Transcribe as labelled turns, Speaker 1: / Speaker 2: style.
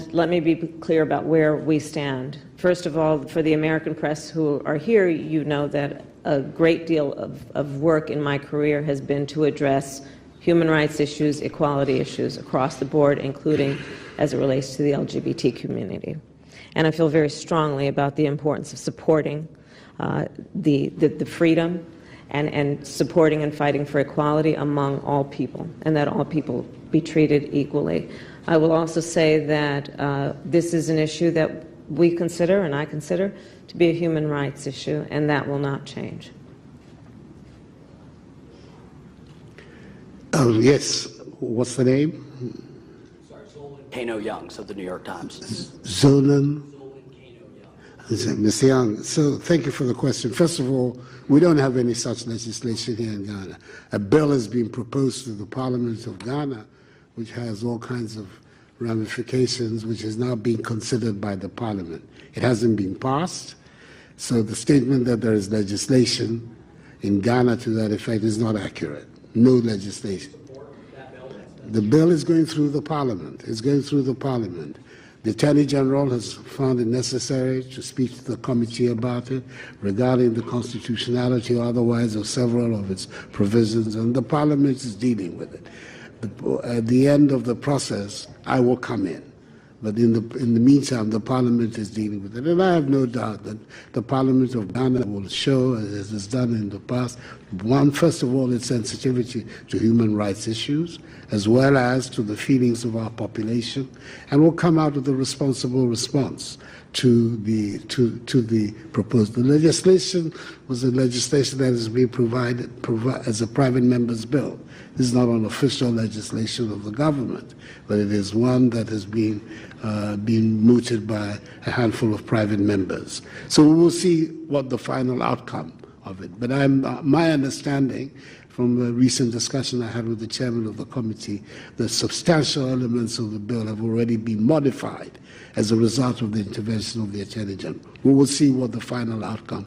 Speaker 1: And let me be clear about where we stand. First of all, for the American press who are here, you know that a great deal of work in my career has been to address human rights issues, equality issues across the board, including as it relates to the LGBT community. And I feel very strongly about the importance of supporting the freedom and supporting and fighting for equality among all people, and that all people be treated equally. I will also say that this is an issue that we consider, and I consider, to be a human rights issue, and that will not change.
Speaker 2: Oh, yes. What's the name?
Speaker 3: Sorry, Zolan Kano Young, of the New York Times.
Speaker 2: Zolan Ms. Young, so thank you for the question. First of all, we don't have any such legislation here in Ghana. A bill has been proposed to the Parliament of Ghana, which has all kinds of ramifications, which is now being considered by the Parliament. It hasn't been passed, so the statement that there is legislation in Ghana to that effect is not accurate. No legislation. The bill is going through the Parliament. It's going through the Parliament. The Attorney General has found it necessary to speak to the committee about it regarding the constitutionality or otherwise of several of its provisions, and the Parliament is dealing with it. At the end of the process, I will come in. But in the meantime, the Parliament is dealing with it. And I have no doubt that the Parliament of Ghana will show, as it has done in the past, first of all, its sensitivity to human rights issues, as well as to the feelings of our population, and will come out with a responsible response to the proposed. The legislation was a legislation that is being provided as a private member's bill. This is not an official legislation of the government, but it is one that has been mooted by a handful of private members. So we will see what the final outcome of it. But my understanding from a recent discussion I had with the chairman of the committee, the substantial elements of the bill have already been modified as a result of the intervention of the Attorney General. We will see what the final outcome